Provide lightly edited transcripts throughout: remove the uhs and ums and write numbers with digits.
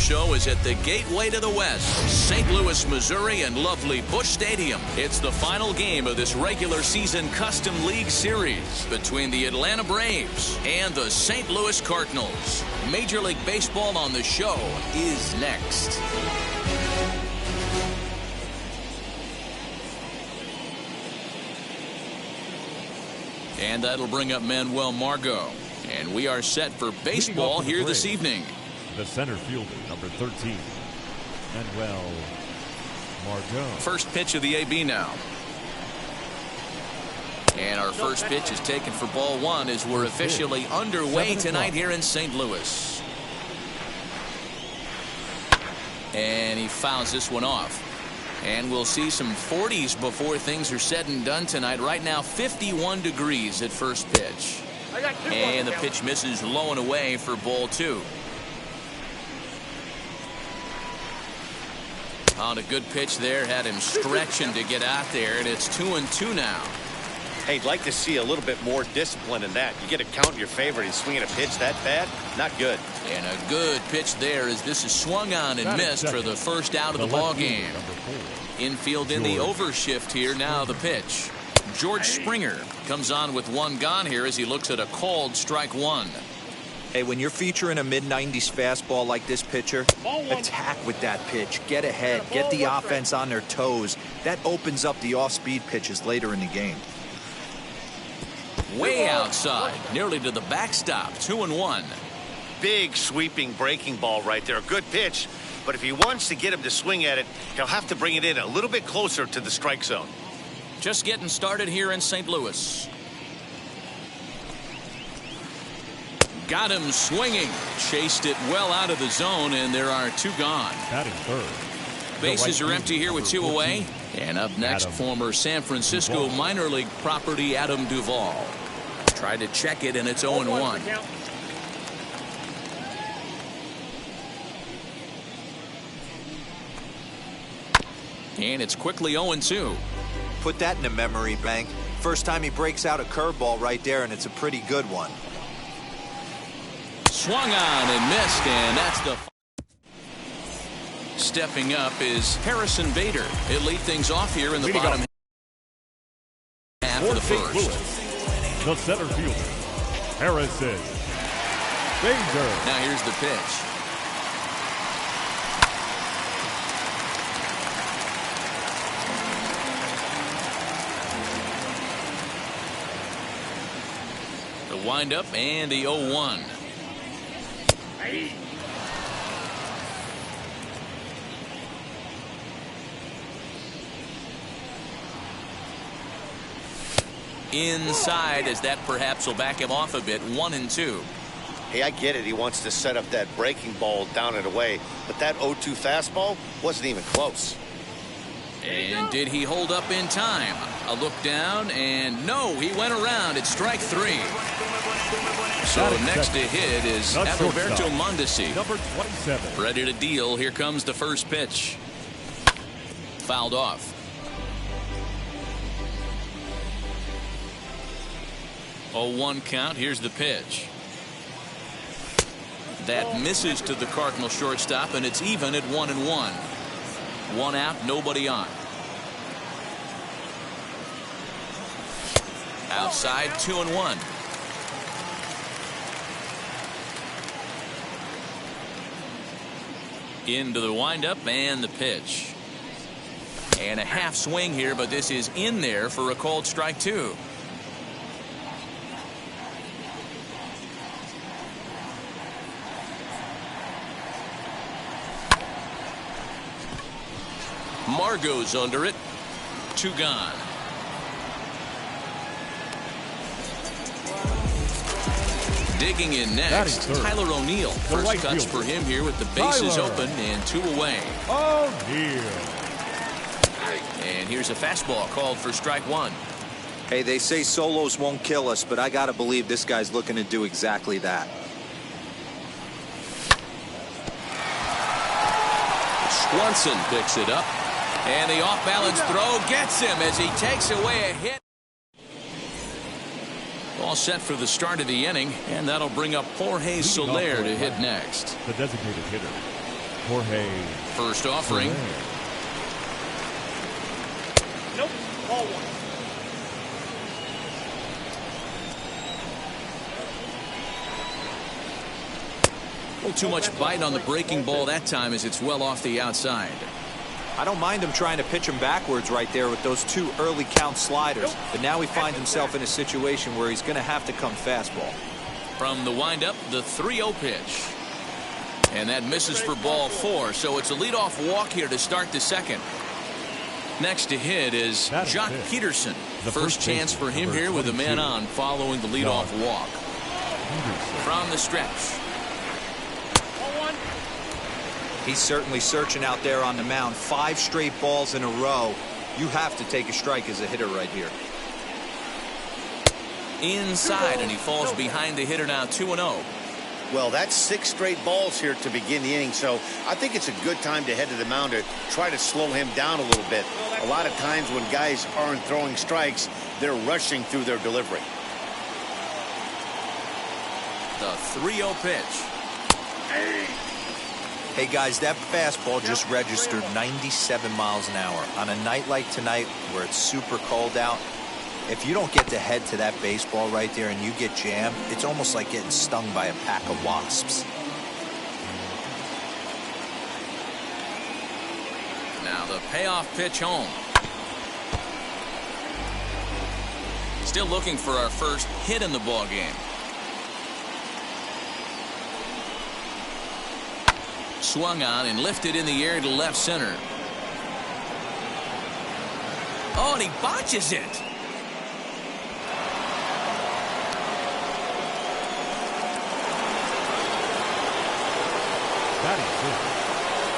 show is at the gateway to the West, St. Louis, Missouri, and lovely Busch Stadium. It's the final game of this regular season Custom League Series between the Atlanta Braves and the St. Louis Cardinals. Major League Baseball on the show is next. And that'll bring up Manuel Margot. And we are set for baseball here this evening. The center fielder, number 13, Manuel Margot. First pitch of the AB now. And our first pitch is taken for ball one as we're officially underway tonight here in St. Louis. And he fouls this one off. And we'll see some 40s before things are said and done tonight. Right now, 51 degrees at first pitch. And the pitch misses low and away for ball two. On a good pitch there, had him stretching to get out there, and it's 2-2 now. Hey, I'd like to see a little bit more discipline in that. You get a count in your favor and swinging a pitch that bad, not good. And a good pitch there as this is swung on and missed for the first out of the ball game. Infield in the overshift here. Now the pitch. George Springer comes on with one gone here as he looks at a called strike one. Hey, when you're featuring a mid-90s fastball like this pitcher, attack with that pitch. Get ahead. Get the offense on their toes. That opens up the off-speed pitches later in the game. Way outside, nearly to the backstop. 2-1. Big sweeping breaking ball right there. A good pitch, but if he wants to get him to swing at it, he'll have to bring it in a little bit closer to the strike zone. Just getting started here in St. Louis. Got him swinging. Chased it well out of the zone, and there are two gone. Batting third. Bases are empty here with two away. And up next, former San Francisco minor league property Adam Duvall. Tried to check it, and it's 0-1. And it's quickly 0-2. Put that in the memory bank. First time he breaks out a curveball right there, and it's a pretty good one. Swung on and missed, and that's the... Stepping up is Harrison Bader. He'll lead things off here in the bottom half of the first. Louis, the center fielder, Harrison Bader. Now here's the pitch. The windup and the 0-1. Inside, as that perhaps will back him off a bit. 1-2. Hey, I get it. He wants to set up that breaking ball down and away, but that 0-2 fastball wasn't even close. And did he hold up in time? A look down, and no, he went around. It's strike three. So next to hit is Adalberto Mondesi. Number 27. Ready to deal. Here comes the first pitch. Fouled off. Oh, 1 count. Here's the pitch. That misses to the Cardinal shortstop, and it's even at 1-1. One out, nobody on. Outside, 2-1. Into the windup and the pitch. And a half swing here, but this is in there for a called strike two. Margot's under it. 2 gone. Digging in next, Tyler O'Neill. First cuts for him here with the bases open and 2 away. O'Neill. And here's a fastball called for strike 1. Hey, they say solos won't kill us, but I gotta believe this guy's looking to do exactly that. Swanson picks it up. And the off-balance throw gets him as he takes away a hit. All set for the start of the inning, and that'll bring up Jorge Soler to hit next. The designated hitter, Jorge. First offering. Nope. Ball one. A little too much bite on the breaking ball that time as it's well off the outside. I don't mind him trying to pitch him backwards right there with those 2 early count sliders. But now he finds himself in a situation where he's going to have to come fastball. From the windup, the 3-0 pitch. And that misses for ball 4, so it's a leadoff walk here to start the second. Next to hit is Jock Peterson. First chance for him here with a man on following the leadoff walk. From the stretch. He's certainly searching out there on the mound. 5 straight balls in a row. You have to take a strike as a hitter right here. Inside, and he falls behind the hitter now 2-0. Well, that's 6 straight balls here to begin the inning, so I think it's a good time to head to the mound to try to slow him down a little bit. A lot of times when guys aren't throwing strikes, they're rushing through their delivery. The 3-0 pitch. Hey guys, that fastball just registered 97 miles an hour. On a night like tonight where it's super cold out, if you don't get to head to that baseball right there and you get jammed, it's almost like getting stung by a pack of wasps. Now the payoff pitch home. Still looking for our first hit in the ball game. Swung on and lifted in the air to left center. Oh, and he botches it. Batting fifth,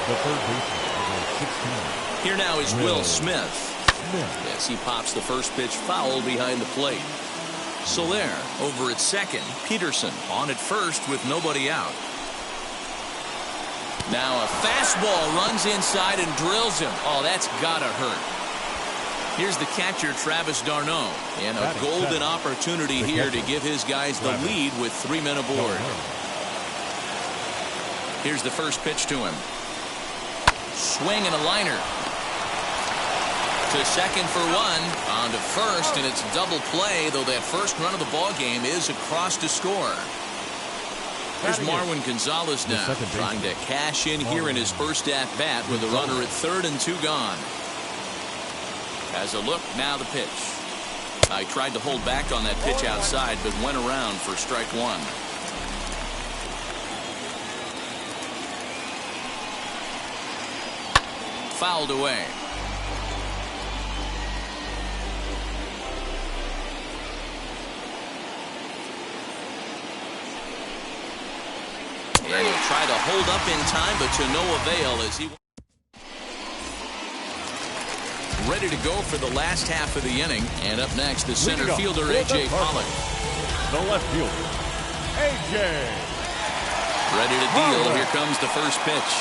the third baseman, number 16. Here now is Will Smith. Yes, he pops the first pitch foul behind the plate. So there, over at second, Peterson on at first with nobody out. Now a fastball runs inside and drills him. Oh, that's gotta hurt. Here's the catcher, Travis d'Arnaud, and a golden opportunity here to give his guys the lead with 3 men aboard. Here's the first pitch to him. Swing and a liner. To second for 1. On to first, and it's double play, though that first run of the ball game is across to score. Here's Marwin Gonzalez now, trying to cash in here in his first at-bat with a runner at third and 2 gone. As a look, now the pitch. I tried to hold back on that pitch outside, but went around for strike 1. Fouled away. And he'll try to hold up in time, but to no avail as he ready to go for the last half of the inning. And up next, the center fielder, A.J. Pollock. The left fielder, A.J. Ready to deal. Here comes the first pitch.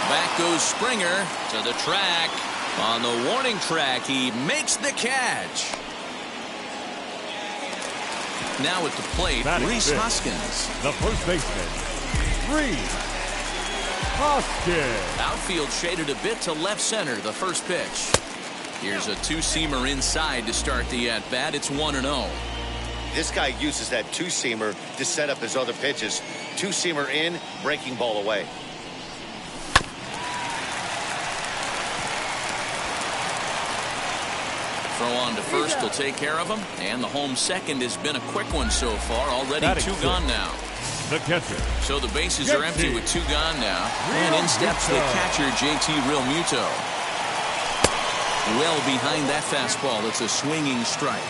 Back goes Springer to the track. On the warning track, he makes the catch. Now at the plate, Rhys Hoskins. The first baseman, Rhys Hoskins. Outfield shaded a bit to left center, the first pitch. Here's a 2-seamer inside to start the at-bat. It's 1-0. This guy uses that 2-seamer to set up his other pitches. 2-seamer in, breaking ball away. Throw on to first will take care of him. And the home second has been a quick one so far. Already 2 gone now. The catcher. So the bases are empty with 2 gone now. And in steps the catcher, JT Realmuto. Well behind that fastball. It's a swinging strike.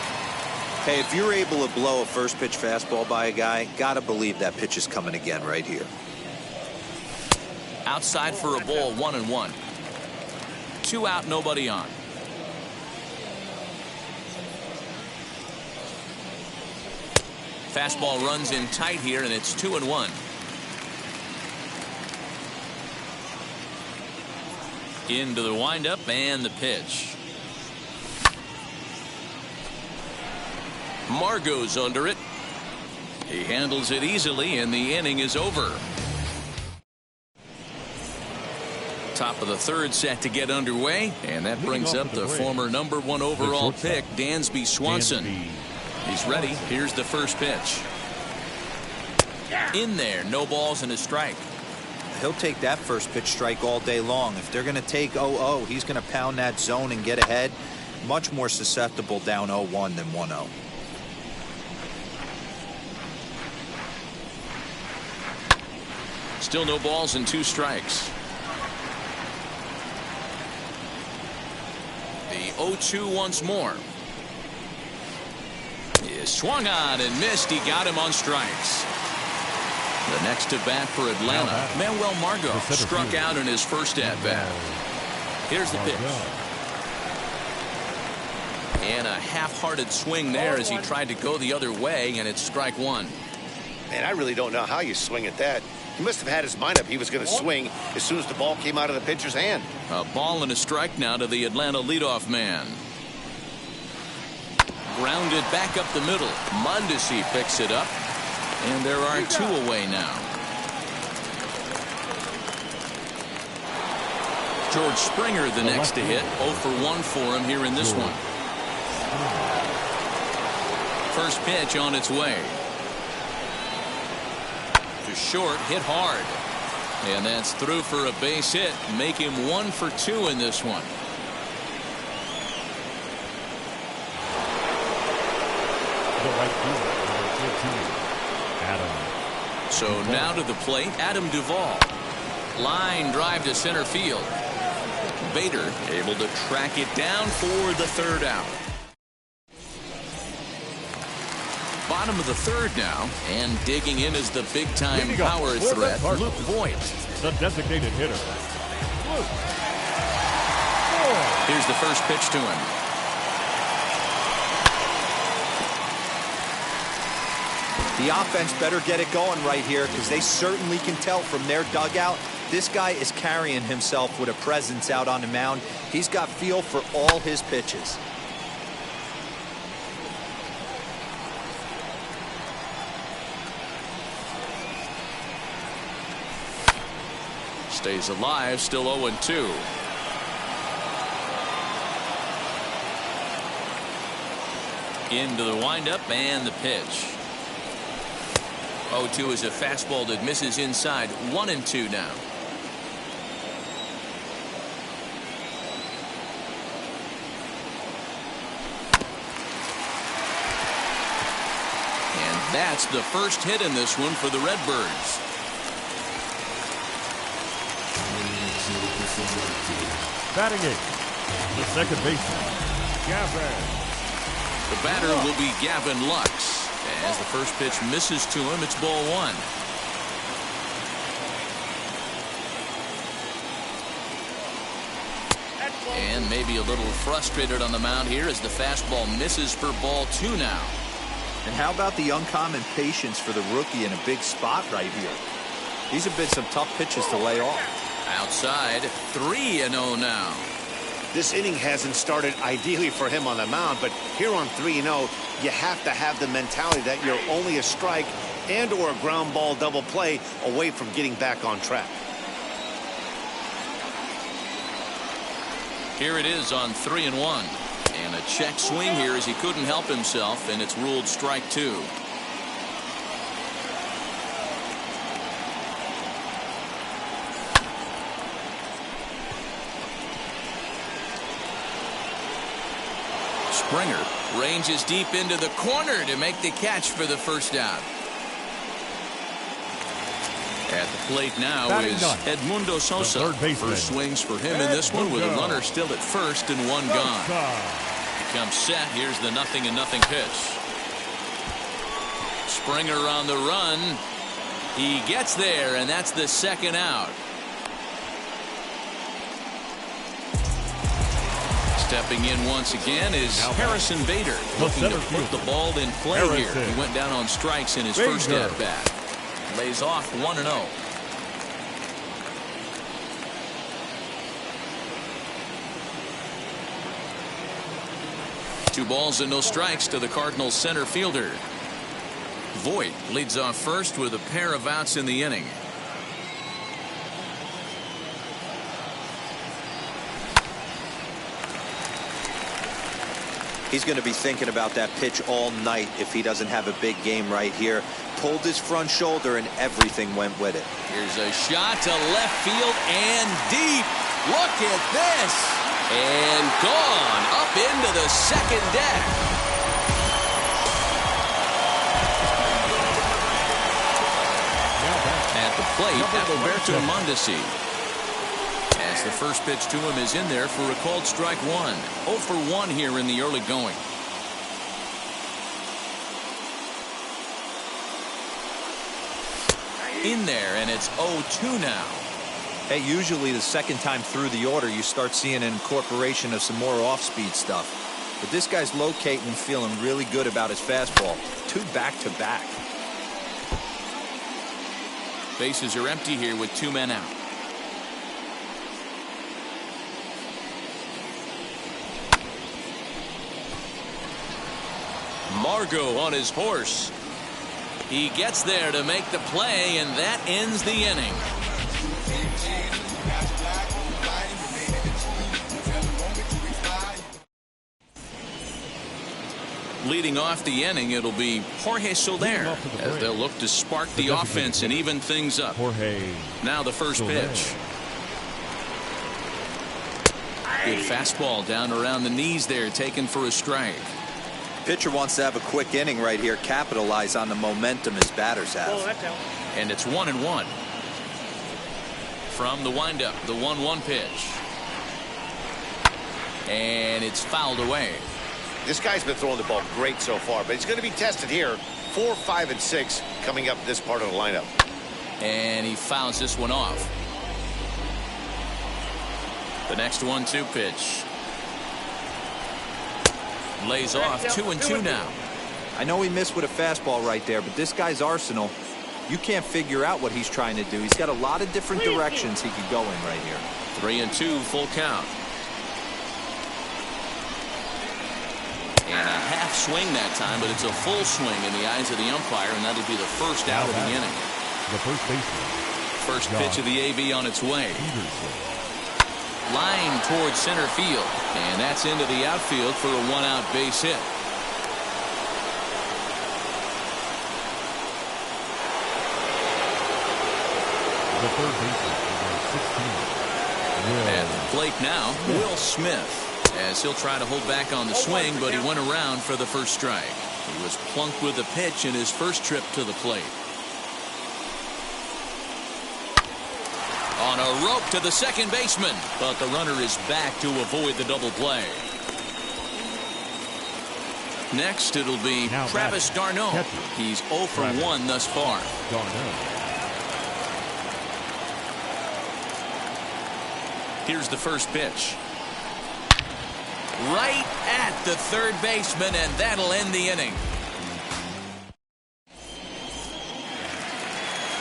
Hey, if you're able to blow a first pitch fastball by a guy, gotta believe that pitch is coming again right here. Outside for a ball, 1-1. 2 out, nobody on. Fastball runs in tight here, and it's 2-1. Into the windup and the pitch. Margot's under it. He handles it easily, and the inning is over. Top of the third set to get underway, and that brings up the former #1 overall pick, Dansby Swanson. He's ready. Here's the first pitch. In there, no balls and a strike. He'll take that first pitch strike all day long. If they're going to take 0-0, he's going to pound that zone and get ahead. Much more susceptible down 0-1 than 1-0. Still no balls and 2 strikes. The 0-2 once more. He swung on and missed. He got him on strikes. The next to bat for Atlanta, Manuel Margot, struck out in his first at bat. Here's the pitch. And a half-hearted swing there as he tried to go the other way, and it's strike 1. Man, I really don't know how you swing at that. He must have had his mind up. He was going to swing as soon as the ball came out of the pitcher's hand. A ball and a strike now to the Atlanta leadoff man. Grounded back up the middle. Mondesi picks it up. And there are 2 away now. George Springer the next to hit. 0 for 1 for him here in this one. First pitch on its way. To short, hit hard. And that's through for a base hit. Make him 1 for 2 in this one. The right fielder, number 14, Adam. So now to the plate, Adam Duvall. Line drive to center field. Bader able to track it down for the 3rd out. Bottom of the 3rd now, and digging in is the big-time power threat, Luke Voit. The designated hitter, Luke. Here's the first pitch to him. The offense better get it going right here, because they certainly can tell from their dugout this guy is carrying himself with a presence out on the mound. He's got feel for all his pitches. Stays alive, still 0-2. Into the windup and the pitch. 0-2 is a fastball that misses inside. 1-2 now. And that's the first hit in this one for the Redbirds. Batting it, the second baseman, Gavin. The batter will be Gavin Lux. As the first pitch misses to him, it's ball 1. And maybe a little frustrated on the mound here as the fastball misses for ball 2 now. And how about the uncommon patience for the rookie in a big spot right here? These have been some tough pitches to lay off. Outside, 3-0 now. This inning hasn't started ideally for him on the mound, but here on 3-0, you have to have the mentality that you're only a strike and or a ground ball double play away from getting back on track. Here it is on 3-1. And a check swing here as he couldn't help himself, and it's ruled strike 2. Springer ranges deep into the corner to make the catch for the first out. At the plate now Batting is done. Edmundo Sosa. The third baseman. First swings for him in this one with a runner still at first and 1 gone. He comes set. Here's the 0-0 pitch. Springer on the run. He gets there, and that's the 2nd out. Stepping in once again is Harrison Bader, looking to put the ball in play here. He went down on strikes in his first at-bat. Lays off 1-0. Two balls and no strikes to the Cardinals center fielder. Voit leads off first with a pair of outs in the inning. He's going to be thinking about that pitch all night if he doesn't have a big game right here. Pulled his front shoulder and everything went with it. Here's a shot to left field and deep. Look at this. And gone up into the second deck. At the plate, Alberto Mondesi. As the first pitch to him is in there for a called strike one. 0 for 1 here in the early going. In there, and it's 0-2 now. Hey, usually the second time through the order, you start seeing an incorporation of some more off-speed stuff. But this guy's locating and feeling really good about his fastball. 2 back-to-back. Bases are empty here with 2 men out. Margot on his horse. He gets there to make the play, and that ends the inning. Leading off the inning, it'll be Jorge Soler as they'll look to spark the offense and even things up. Now the first pitch. Good fastball down around the knees there, taken for a strike. Pitcher wants to have a quick inning right here, capitalize on the momentum his batters have. And it's 1-1. From the windup, the 1-1 pitch. And it's fouled away. This guy's been throwing the ball great so far, but he's going to be tested here. 4, 5, and 6 coming up this part of the lineup. And he fouls this one off. The next 1-2 pitch. Lays off 2-2 now. I know he missed with a fastball right there, but this guy's arsenal, you can't figure out what he's trying to do. He's got a lot of different directions he could go in right here. 3-2 full count. And a half swing that time, but it's a full swing in the eyes of the umpire, and that'll be the first out of the inning. The first baseman. First pitch of the AB on its way. Line towards center field, and that's into the outfield for a 1-out base hit. The third baseman, number 16. At the plate now, Will Smith, as he'll try to hold back on the swing, but he went around for the first strike. He was plunked with a pitch in his first trip to the plate. On a rope to the second baseman, but the runner is back to avoid the double play. Next, it'll be Now Travis d'Arnaud. He's 0 for 1 thus far. Here's the first pitch. Right at the third baseman, and that'll end the inning.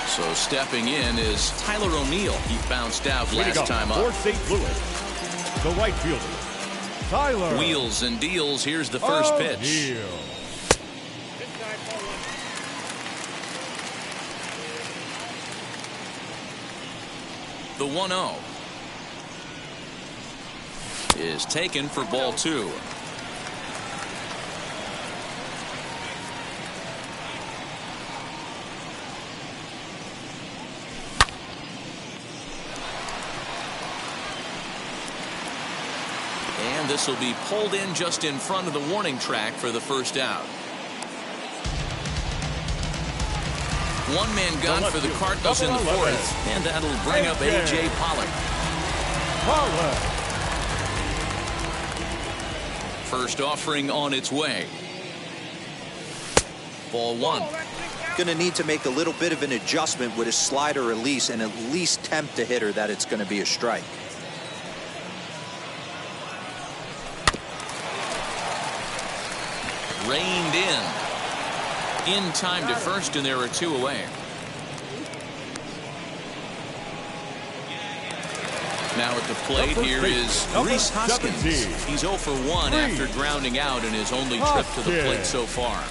So stepping in is Tyler O'Neill. He bounced out last time up. For St. Louis, the right fielder, Tyler. Wheels and deals. Here's the first pitch. The 1-0 is taken for ball 2. And this will be pulled in just in front of the warning track for the first out. One man gone for the Cardinals in the fourth, and that'll bring up A.J. Pollock. First offering on its way. Ball 1. Going to need to make a little bit of an adjustment with his slider release and at least tempt the hitter that it's going to be a strike. Reined in time to first, and there are 2 away. Now at the plate here is Rhys Hoskins. He's 0 for 1 after grounding out in his only trip to the plate so far.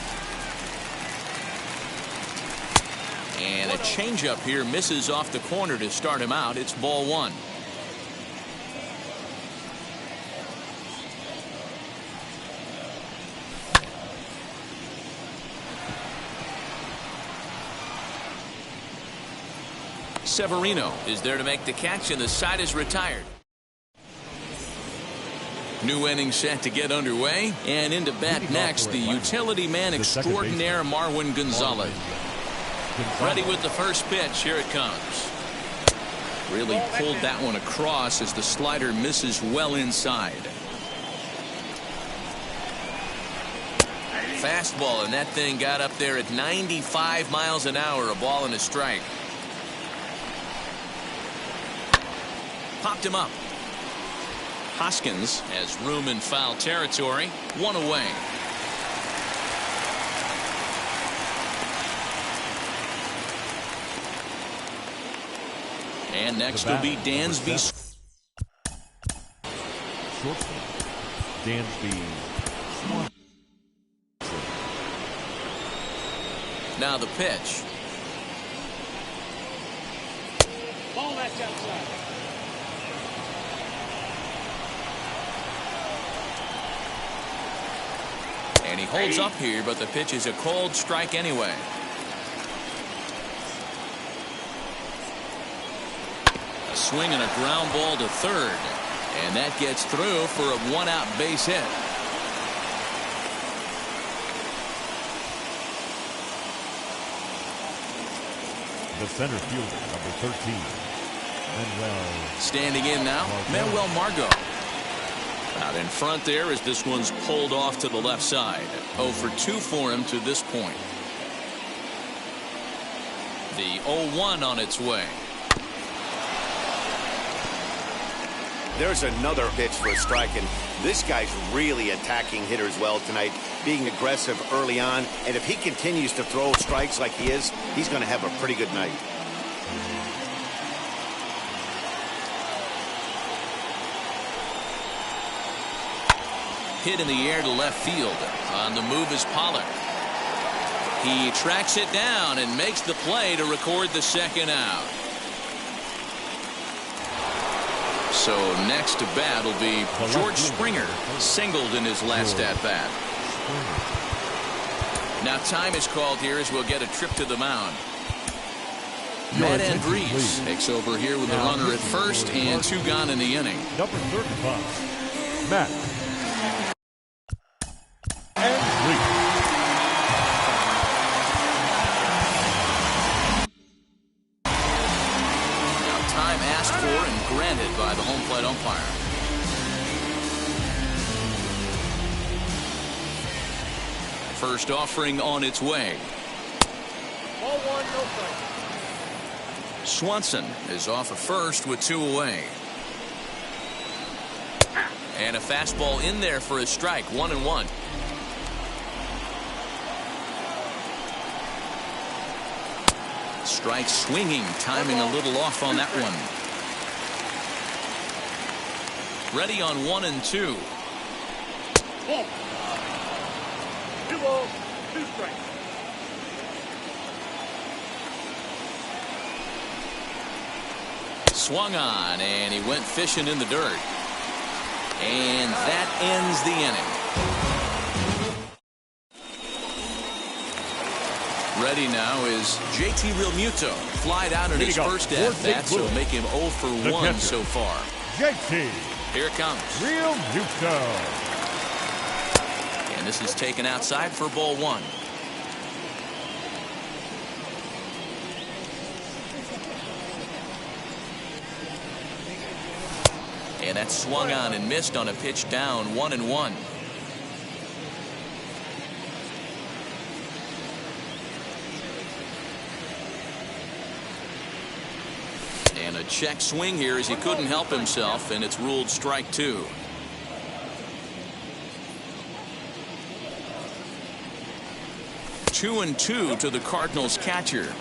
And a changeup here misses off the corner to start him out. It's ball one. Severino is there to make the catch, and the side is retired. New inning set to get underway, and into bat next, the utility man extraordinaire Marwin Gonzalez. Ready with the first pitch. Here it comes. Really pulled that one across as the slider misses well inside. Fastball, and that thing got up there at 95 miles an hour. A ball and a strike. Popped him up. Hoskins has room in foul territory. One away. And next will be Dansby. Shortstop, Dansby. Now the pitch. Ball that's outside. And he holds up here, but the pitch is a cold strike anyway. A swing and a ground ball to third. And that gets through for a one-out base hit. The center fielder, number 13, Manuel. Standing in now, Manuel Margot. Out in front there as this one's pulled off to the left side. 0 for 2 for him to this point. The 0-1 on its way. There's another pitch for a strike, and this guy's really attacking hitters well tonight, being aggressive early on, and if he continues to throw strikes like he is, he's going to have a pretty good night. Hit in the air to left field. On the move is Pollard. He tracks it down and makes the play to record the second out. So next to bat will be George Springer, singled in his last at bat. Now time is called here as we'll get a trip to the mound. Matt Andrees takes over here with a runner at first and 2 gone in the inning. Number 35, Matt Andrees. Now time asked for and granted by the home plate umpire. First offering on its way. Ball one, no strike. Swanson is off at first with 2 away. And a fastball in there for a strike. 1-1. Strike swinging, timing a little off on that one. Ready on 1 and 2. Ball. 2 balls, 2 strikes. Swung on, and he went fishing in the dirt. And that ends the inning. Ready now is JT Realmuto. Flied out in his first at-bat, so make him 0 for 1 so far. JT. Here it comes. Realmuto. And this is taken outside for ball 1. And that swung on and missed on a pitch down. 1-1. And a check swing here as he couldn't help himself, and it's ruled strike 2. Two and 2 to the Cardinals catcher.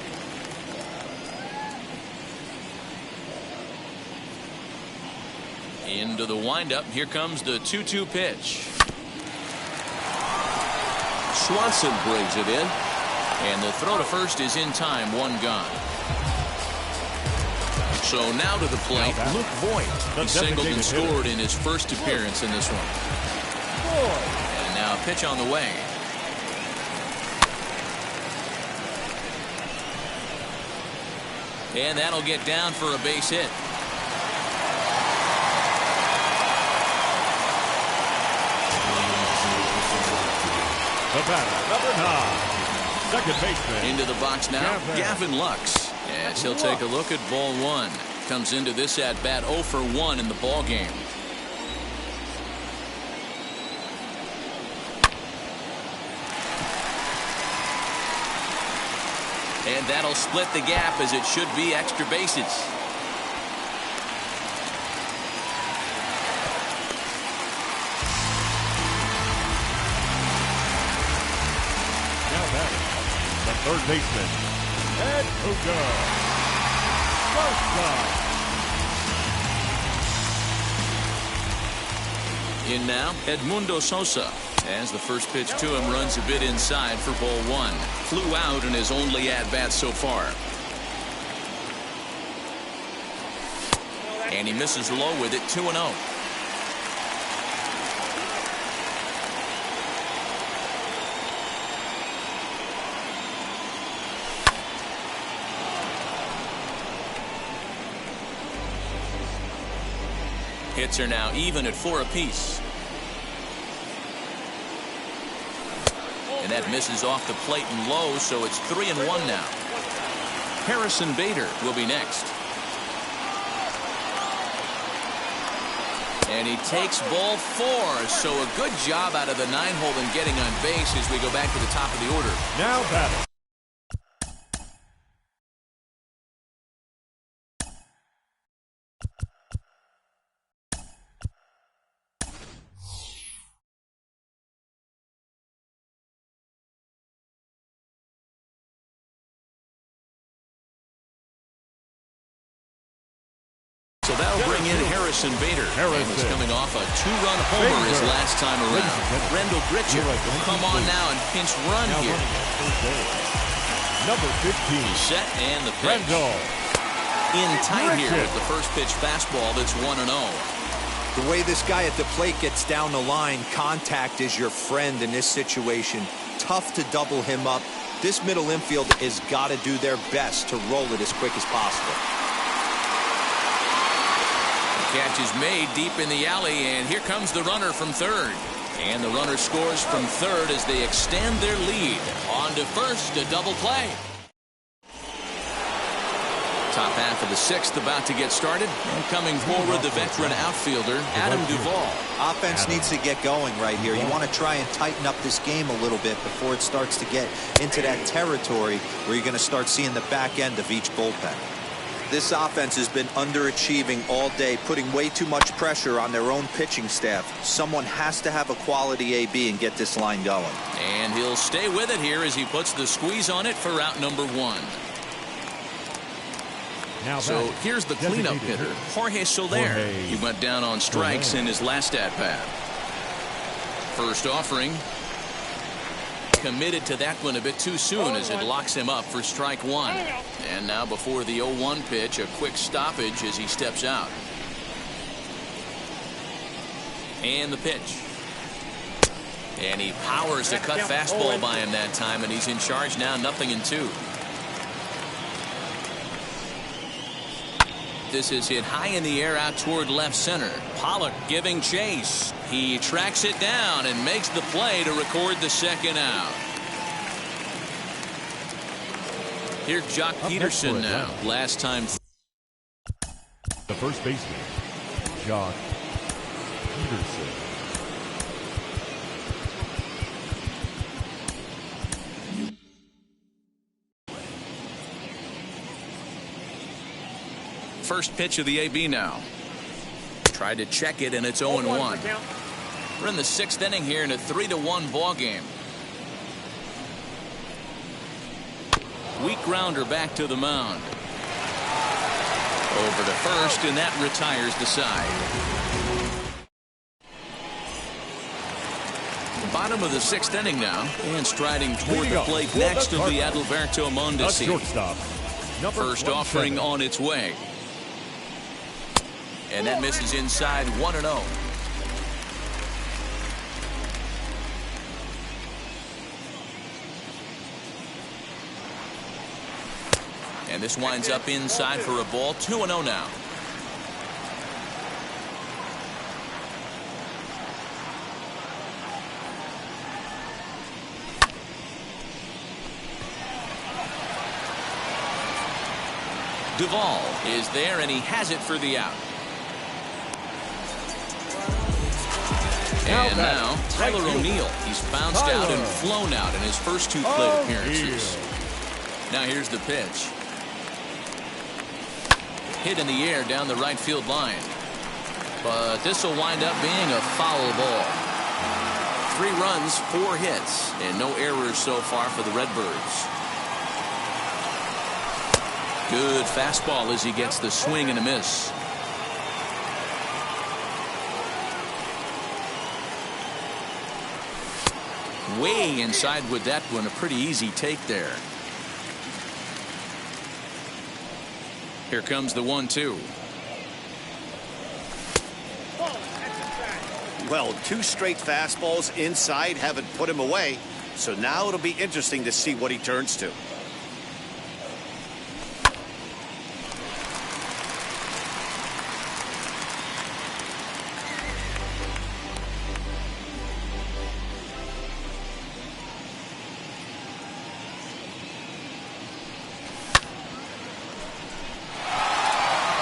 Into the windup. Here comes the 2-2 pitch. Swanson brings it in. And the throw to first is in time, one gone. So now to the plate, Luke Voigt. He singled and scored in his first appearance in this one. And now a pitch on the way. And that'll get down for a base hit. The batter, number 9, second baseman. Into the box now, Gavin Lux. Yes, he'll take a look at ball one. Comes into this at bat 0 for 1 in the ball game. And that'll split the gap as it should be extra bases. Now batting, the third baseman, Ed Puka. First strike. In now, Edmundo Sosa. As the first pitch to him runs a bit inside for ball one. Flew out in his only at-bat so far. And he misses low with it, 2-0. Hits are now even at 4 apiece. And that misses off the plate and low, so it's 3-1 now. Harrison Bader will be next. And he takes ball 4, so a good job out of the 9-hole in getting on base as we go back to the top of the order. Now batting. So that'll bring in Harrison Bader. And he's coming off a 2-run homer his last time around. Rendell Gritchick will come on now and pinch run here. Number 15. Set and the pitch. In tight here with the first pitch fastball that's 1-0. The way this guy at the plate gets down the line, contact is your friend in this situation. Tough to double him up. This middle infield has got to do their best to roll it as quick as possible. Catch is made deep in the alley, and here comes the runner from third. And the runner scores from third as they extend their lead. On to first, a double play. Top half of the 6th about to get started. And coming forward, the veteran outfielder, Adam Duvall. Offense needs to get going right here. You want to try and tighten up this game a little bit before it starts to get into that territory where you're going to start seeing the back end of each bullpen. This offense has been underachieving all day, putting way too much pressure on their own pitching staff. Someone has to have a quality AB and get this line going. And he'll stay with it here as he puts the squeeze on it for route number 1. So here's the cleanup hitter, Jorge Soler. He went down on strikes in his last at-bat. First offering. Committed to that one a bit too soon as it locks him up for strike 1. And now before the 0-1 pitch, a quick stoppage as he steps out. And the pitch. And he powers the cut fastball by him that time, and he's in charge now, 0-2. This is hit high in the air out toward left center. Pollock giving chase. He tracks it down and makes the play to record the second out. Here's Jock Peterson now. Last time. The first baseman, Jock Peterson. First pitch of the AB now. Tried to check it, and it's 0-1. We're in the 6th inning here in a 3-1 ball game. Weak grounder back to the mound. Over to first, and that retires the side. Bottom of the 6th inning now, and striding toward Leading the up plate for next the will be Cardinals, Adalberto a Mondesi. shortstop, number First 27. offering on its way. And that misses inside 1-0. And this winds up inside for a ball. 2-0 now. Duvall is there, and he has it for the out. And now Tyler O'Neill. He's bounced out and flown out in his first 2 plate appearances. Now here's the pitch. Hit in the air down the right field line. But this will wind up being a foul ball. 3 runs, 4 hits, and no errors so far for the Redbirds. Good fastball as he gets the swing and a miss. Way inside with that one. A pretty easy take there. Here comes the 1-2. Well, 2 straight fastballs inside haven't put him away. So now it'll be interesting to see what he turns to.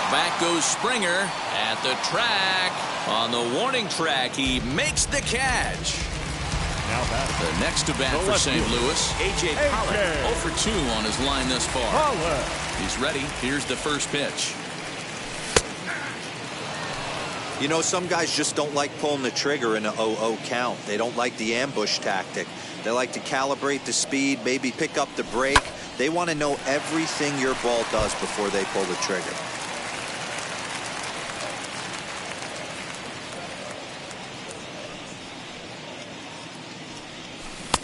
Back goes Springer at the track. On the warning track, he makes the catch. Now back. The next to bat for St. Louis, A.J. Pollock. 0 for 2 on his line thus far. Pollock. He's ready. Here's the first pitch. You know, some guys just don't like pulling the trigger in an 0-0 count. They don't like the ambush tactic. They like to calibrate the speed, maybe pick up the brake. They want to know everything your ball does before they pull the trigger.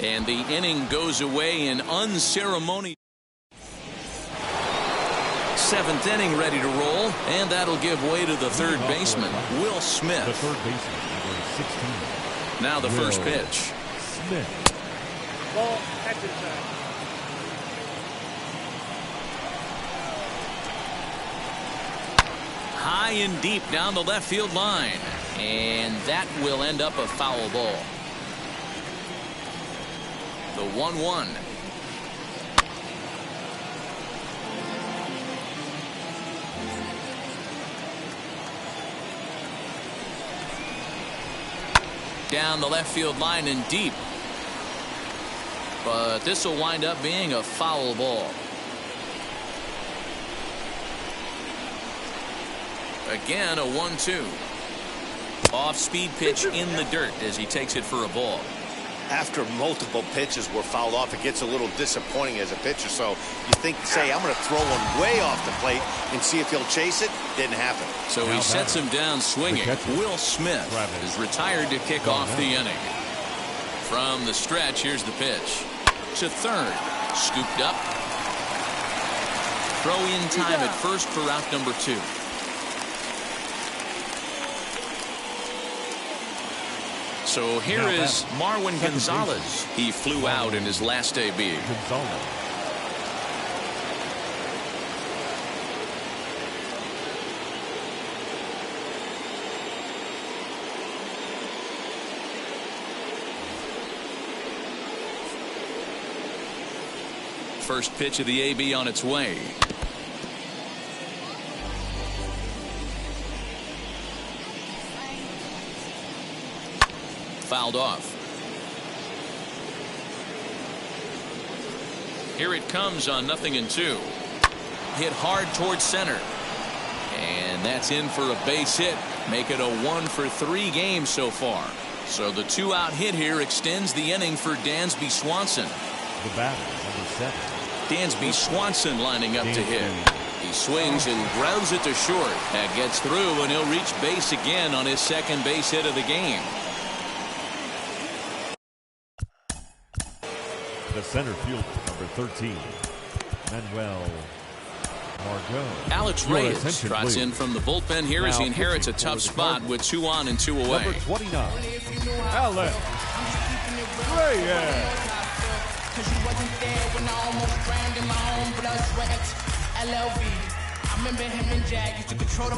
And the inning goes away in unceremonious. 7th inning ready to roll, and that'll give way to the third baseman, Will Smith. The third baseman, number 16. Now the first pitch. Smith. Ball, that's inside. High and deep down the left field line, and that will end up a foul ball. The 1-1. Down the left field line and deep. But this will wind up being a foul ball. Again, a 1-2. Off-speed pitch in the dirt as he takes it for a ball. After multiple pitches were fouled off, it gets a little disappointing as a pitcher. So you think, say, I'm going to throw one way off the plate and see if he'll chase it. Didn't happen. So he sets him down swinging. Will Smith is retired to kick off the inning. From the stretch, here's the pitch. To third. Scooped up. Throw in time at first for out number 2. So here is Marwin Gonzalez. He flew out in his last AB. Gonzalez. First pitch of the AB on its way. Fouled off. Here it comes on 0-2. Hit hard towards center. And that's in for a base hit. Make it a 1 for 3 game so far. So the 2-out hit here extends the inning for Dansby Swanson. The batter, number 7. Dansby Swanson lining up to hit. He swings and grounds it to short. That gets through, and he'll reach base again on his second base hit of the game. The center fielder, number 13, Manuel Margot. Alex Reyes trots in from the bullpen here as he inherits a tough spot with 2 on and 2 away. Number 29, Alex Reyes.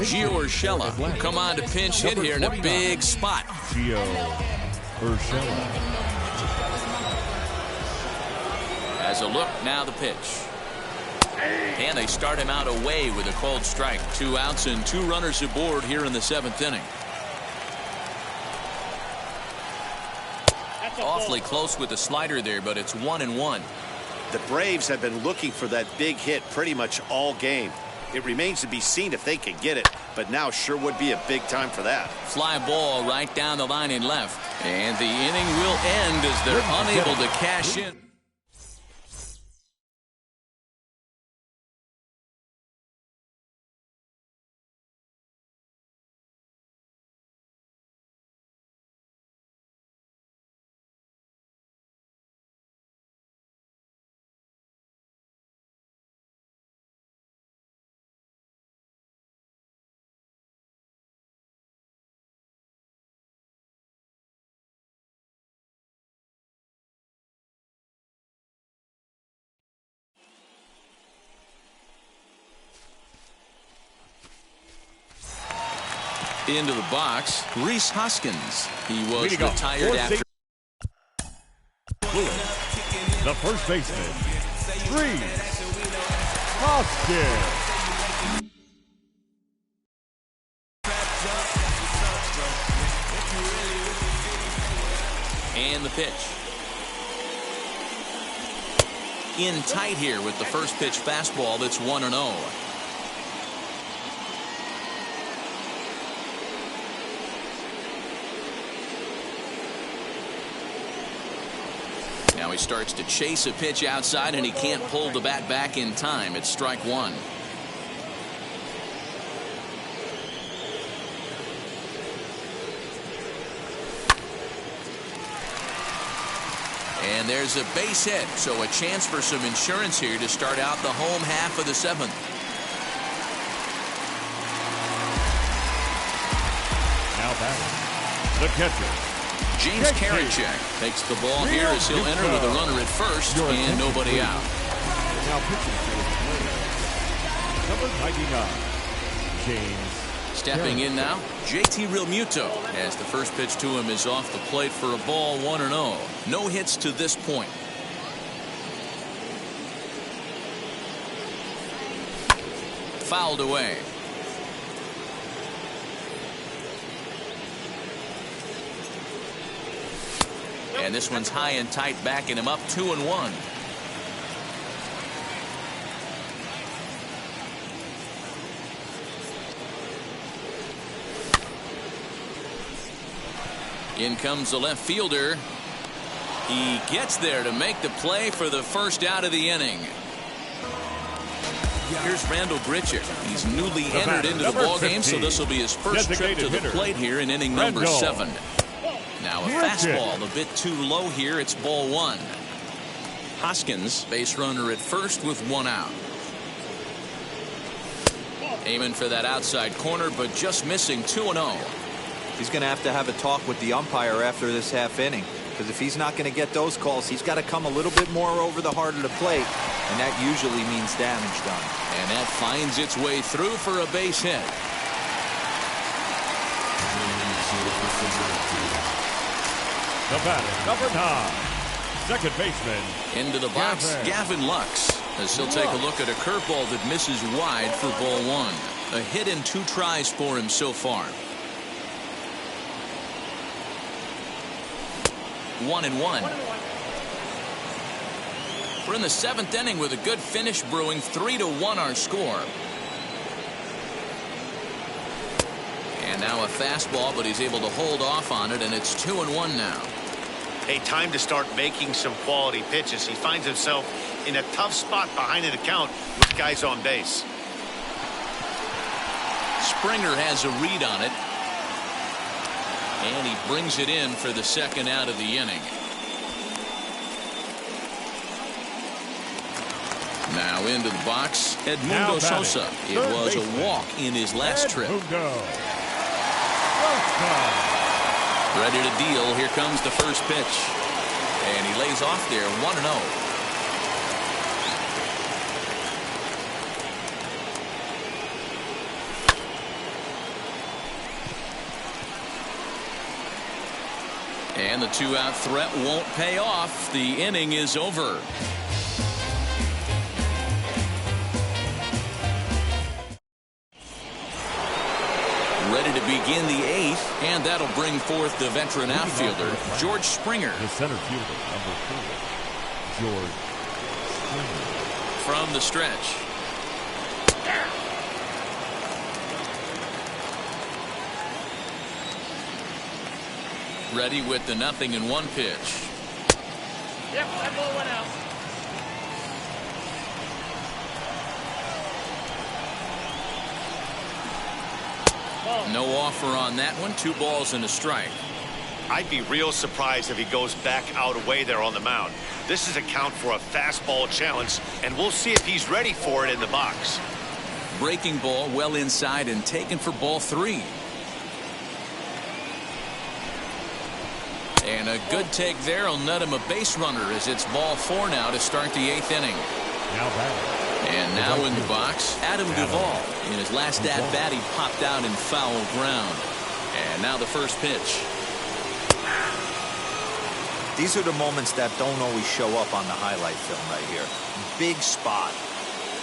Gio Urshela come on to pinch hit here in a big spot. Gio Urshela. As a look, now the pitch. And they start him out away with a called strike. 2 outs and 2 runners aboard here in the 7th inning. Awfully close with the slider there, but it's 1-1. The Braves have been looking for that big hit pretty much all game. It remains to be seen if they can get it, but now sure would be a big time for that. Fly ball right down the line in left. And the inning will end as they're unable to cash in. Into the box, Rhys Hoskins. He was retired after. The first baseman, Rhys Hoskins. And the pitch. In tight here with the first pitch fastball that's 1-0. Now he starts to chase a pitch outside, and he can't pull the bat back in time. It's strike 1. And there's a base hit, so a chance for some insurance here to start out the home half of the 7th. Now batting, the catcher, James Karinchak takes the ball here as he'll enter with a runner at first and nobody out. Now pitching to his player, number 99, James. Stepping in now, JT Realmuto, as the first pitch to him is off the plate for a ball, 1-0. No hits to this point. Fouled away. And this one's high and tight, backing him up, 2-1. In comes the left fielder. He gets there to make the play for the first out of the inning. Here's Randall Grichuk. He's newly entered into the ballgame, so this will be his first trip to the plate here in inning number 7. Now a fastball a bit too low here. It's ball 1. Hoskins, base runner at first with 1 out. Aiming for that outside corner, but just missing, 2-0. He's going to have a talk with the umpire after this half inning, because if he's not going to get those calls, he's got to come a little bit more over the heart of the plate, and that usually means damage done. And that finds its way through for a base hit. The batter, number 9, second baseman. Into the box, Gavin Lux, as he'll take a look at a curveball that misses wide for ball 1. A hit in 2 tries for him so far. 1-1. We're in the 7th inning with a good finish brewing. 3-1 our score. And now a fastball, but he's able to hold off on it, and it's 2-1 now. Hey, time to start making some quality pitches. He finds himself in a tough spot behind an account with guys on base. Springer has a read on it. And he brings it in for the second out of the inning. Now into the box, Edmundo Sosa. It was a walk in his last trip. Ready to deal. Here comes the first pitch. And he lays off there 1-0. And the two-out threat won't pay off. The inning is over. Ready to begin the eighth, and that'll bring forth the veteran outfielder, George Springer. The center fielder, number 4, George Springer. From the stretch. Ready with the 0-1 pitch. Yep, that ball went out. No offer on that one. 2 balls and a strike. I'd be real surprised if he goes back out away there on the mound. This is a count for a fastball challenge, and we'll see if he's ready for it in the box. Breaking ball well inside and taken for ball 3. And a good take there will net him a base runner as it's ball 4 now to start the 8th inning. Now batting. And now in the box, Adam Duvall. In his last at-bat, he popped out in foul ground. And now the first pitch. These are the moments that don't always show up on the highlight film right here. Big spot.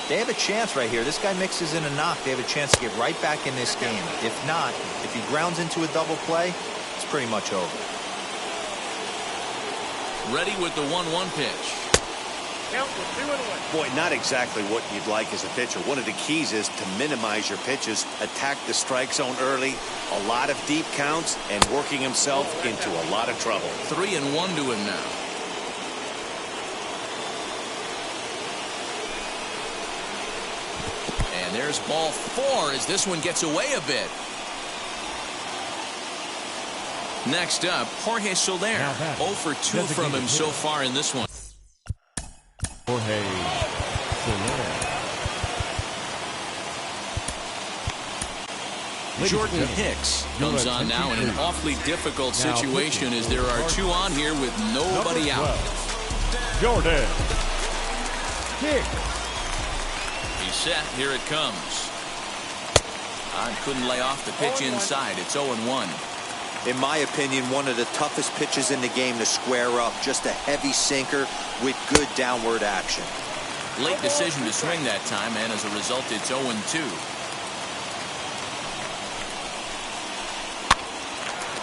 They have a chance right here. This guy mixes in a knock. They have a chance to get right back in this game. If not, if he grounds into a double play, it's pretty much over. Ready with the 1-1 pitch. Count was 2-1. Boy, not exactly what you'd like as a pitcher. One of the keys is to minimize your pitches, attack the strike zone early, a lot of deep counts, and working himself into a lot of trouble. 3-1 to him now. And there's ball 4 as this one gets away a bit. Next up, Jorge Soler. 0 for 2 from him so far in this one. Jorge Soler. Jordan Hicks comes on now in an awfully difficult situation as there are 2 on here with nobody out. Jordan Hicks. He's set. Here it comes. Couldn't lay off the pitch inside. It's 0-1. In my opinion, one of the toughest pitches in the game to square up. Just a heavy sinker with good downward action. Late decision to swing that time, and as a result, it's 0-2.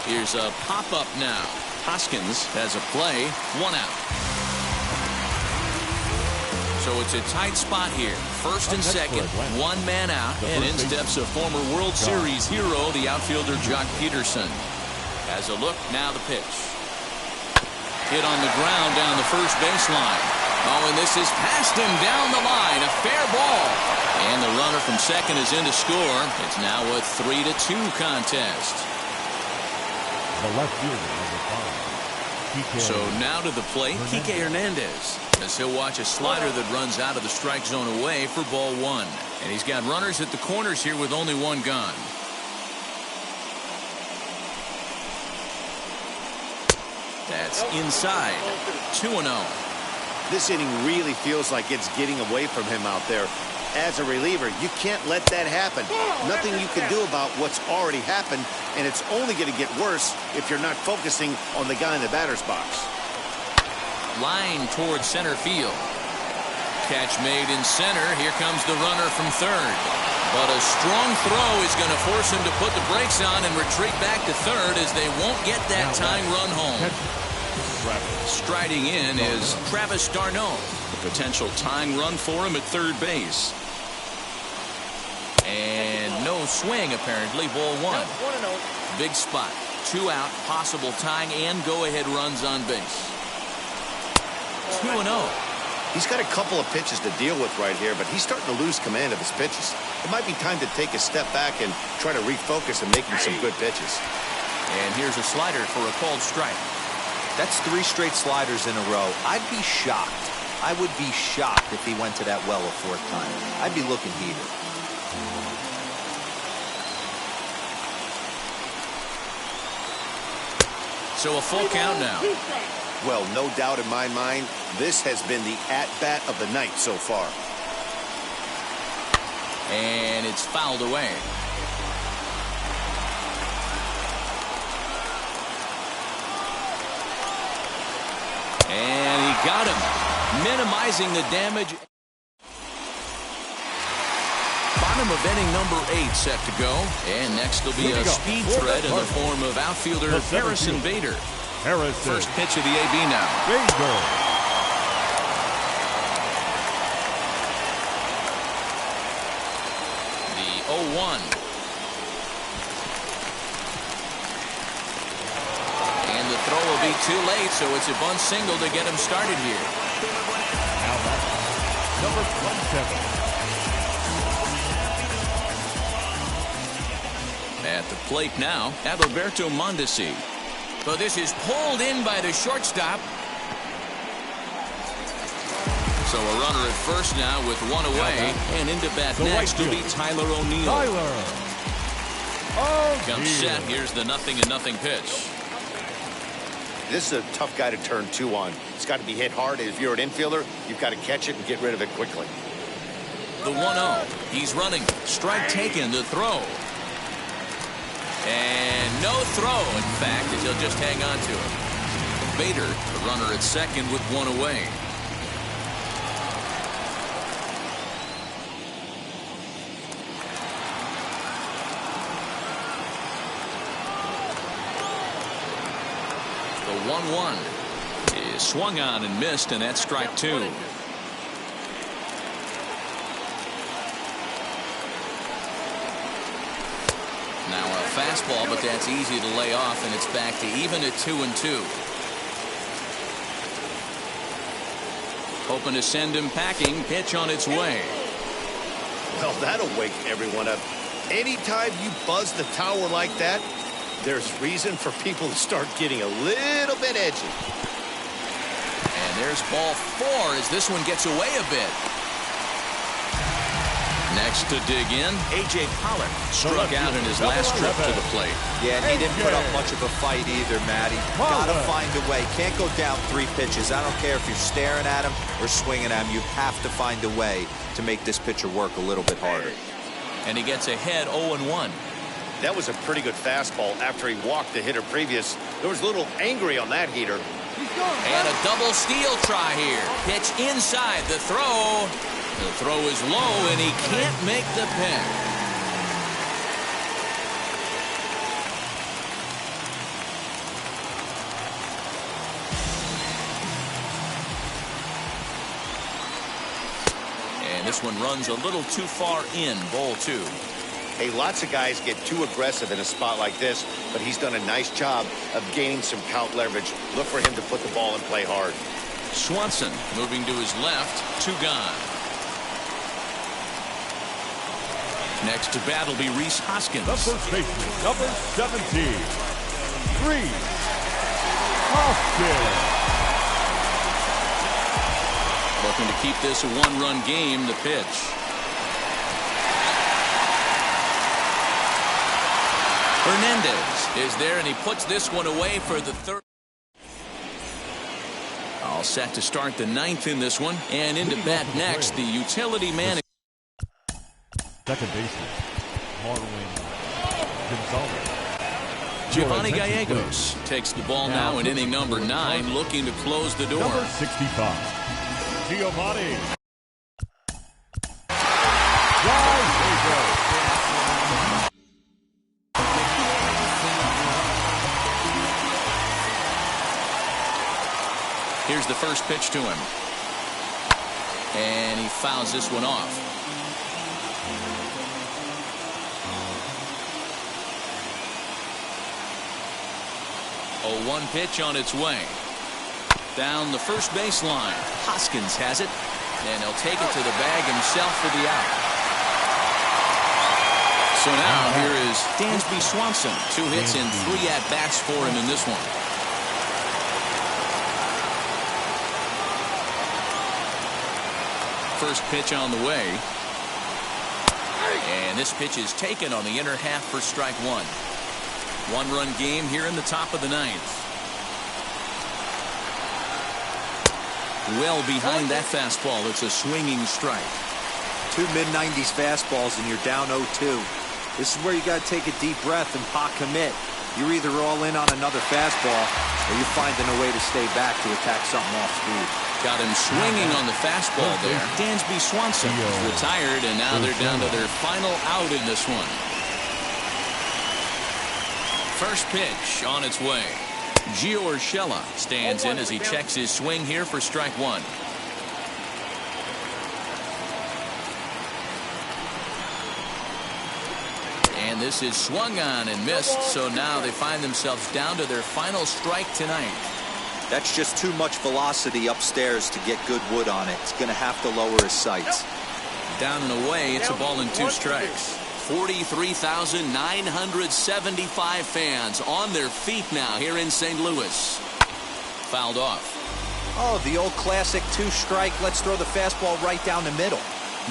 Here's a pop-up now. Hoskins has a play. 1 out. So it's a tight spot here. First and second, 1 man out, and in steps a former World Series hero, the outfielder Jock Peterson. Has a look, now the pitch. Hit on the ground down the first baseline. Oh, and this is past him down the line. A fair ball. And the runner from second is in to score. It's now a 3-2 contest. The left fielder, number 5. So now to the plate, Kike Hernandez, as he'll watch a slider that runs out of the strike zone away for ball 1. And he's got runners at the corners here with only 1 gone. That's inside. 2-0. This inning really feels like it's getting away from him out there. As a reliever, you can't let that happen. Nothing you can do about what's already happened, and it's only going to get worse if you're not focusing on the guy in the batter's box. Line towards center field. Catch made in center. Here comes the runner from third. But a strong throw is going to force him to put the brakes on and retreat back to third as they won't get that tying run home. Striding in is Travis d'Arnaud. The potential tying run for him at third base. And no swing, apparently. Ball 1. Big spot. 2 out. Possible tying and go-ahead runs on base. 2-0. He's got a couple of pitches to deal with right here, but he's starting to lose command of his pitches. It might be time to take a step back and try to refocus and making some good pitches. And here's a slider for a called strike. That's 3 straight sliders in a row. I'd be shocked I would be shocked if he went to that well a fourth time. I'd be looking heated. So a full count now. Well, no doubt in my mind, this has been the at-bat of the night so far. And it's fouled away. And he got him, minimizing the damage. Bottom of inning number 8 set to go. And next will be a speed threat in the form of outfielder Harrison Bader. First pitch of the AB now. The 0-1. And the throw will be too late, so it's a bunt single to get him started here. Now that's number 27. At the plate now, Adalberto Mondesi. So this is pulled in by the shortstop. So a runner at first now with one away. And into bat next will be Tyler O'Neill. Comes set. Here's the 0-0 pitch. This is a tough guy to turn 2 on. It's got to be hit hard. If you're an infielder, you've got to catch it and get rid of it quickly. The 1-0. He's running. Strike taken. The throw. And no throw, in fact, as he'll just hang on to it. Bader, the runner at second with one away. The 1-1 is swung on and missed, and that's strike 2. Now a fastball, but that's easy to lay off, and it's back to even at 2-2. Hoping to send him packing. Pitch on its way. Well, that'll wake everyone up. Anytime you buzz the tower like that, there's reason for people to start getting a little bit edgy. And there's ball 4 as this one gets away a bit. Next to dig in, A.J. Pollock struck out in his last trip to the plate. Yeah, and he didn't put up much of a fight either, Matty. Gotta find a way. Can't go down 3 pitches. I don't care if you're staring at him or swinging at him. You have to find a way to make this pitcher work a little bit harder. And he gets ahead 0-1. That was a pretty good fastball after he walked the hitter previous. There was a little angry on that heater. And a double steal try here. Pitch inside the throw. The throw is low, and he can't make the pin. And this one runs a little too far in, ball 2. Hey, lots of guys get too aggressive in a spot like this, but he's done a nice job of gaining some count leverage. Look for him to put the ball and play hard. Swanson moving to his left, 2 gone. Next to bat will be Rhys Hoskins. The first baseman, number 17, Rhys Hoskins. Looking to keep this a 1-run game. The pitch. Hernandez is there, and he puts this one away for the 3rd. All set to start the 9th in this one, and into bat next, the utility man. Second baseman, Marwin Gonzalez. Giovanni Gallegos takes the ball now in inning number 9, looking to close the door. Number 65, Giovanni Gallegos. Here's the first pitch to him. And he fouls this one off. 0-1 pitch on its way. Down the first baseline. Hoskins has it. And he'll take it to the bag himself for the out. So now here is Dansby Swanson. 2 hits and 3 at-bats for him in this one. First pitch on the way. And this pitch is taken on the inner half for strike one. One-run game here in the top of the ninth. Well behind that fastball. It's a swinging strike. Two mid-90s fastballs and you're down 0-2. This is where you got to take a deep breath and pot commit. You're either all in on another fastball or you're finding a way to stay back to attack something off speed. Got him swinging on the fastball there. Dansby Swanson is retired, and now they're down to their final out in this one. First pitch on its way. Gio Urshela stands in as he checks his swing here for strike one. And this is swung on and missed, so now they find themselves down to their final strike tonight. That's just too much velocity upstairs to get good wood on it. It's going to have to lower his sights. Down and away, it's a ball and two strikes. 43,975 fans on their feet now here in St. Louis. Fouled off. Oh, the old classic two-strike. Let's throw the fastball right down the middle.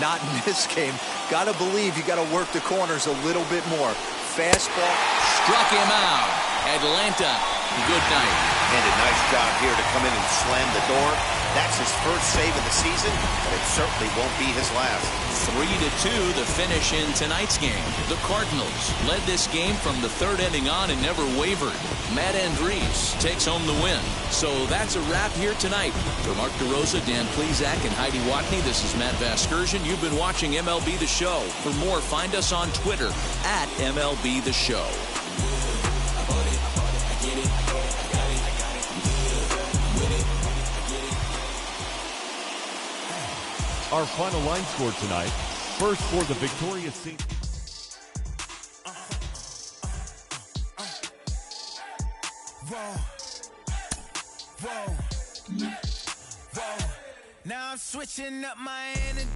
Not in this game. Got to believe you got to work the corners a little bit more. Fastball. Struck him out. Atlanta, good night. And a nice job here to come in and slam the door. That's his first save of the season, but it certainly won't be his last. 3-2 the finish in tonight's game. The Cardinals led this game from the third inning on and never wavered. Matt Andriese takes home the win. So that's a wrap here tonight. For Mark DeRosa, Dan Plesac, and Heidi Watney, this is Matt Vasgersian. You've been watching MLB The Show. For more, find us on Twitter at MLB The Show. Our final line score tonight. First for the victorious St. Now I'm switching up my energy.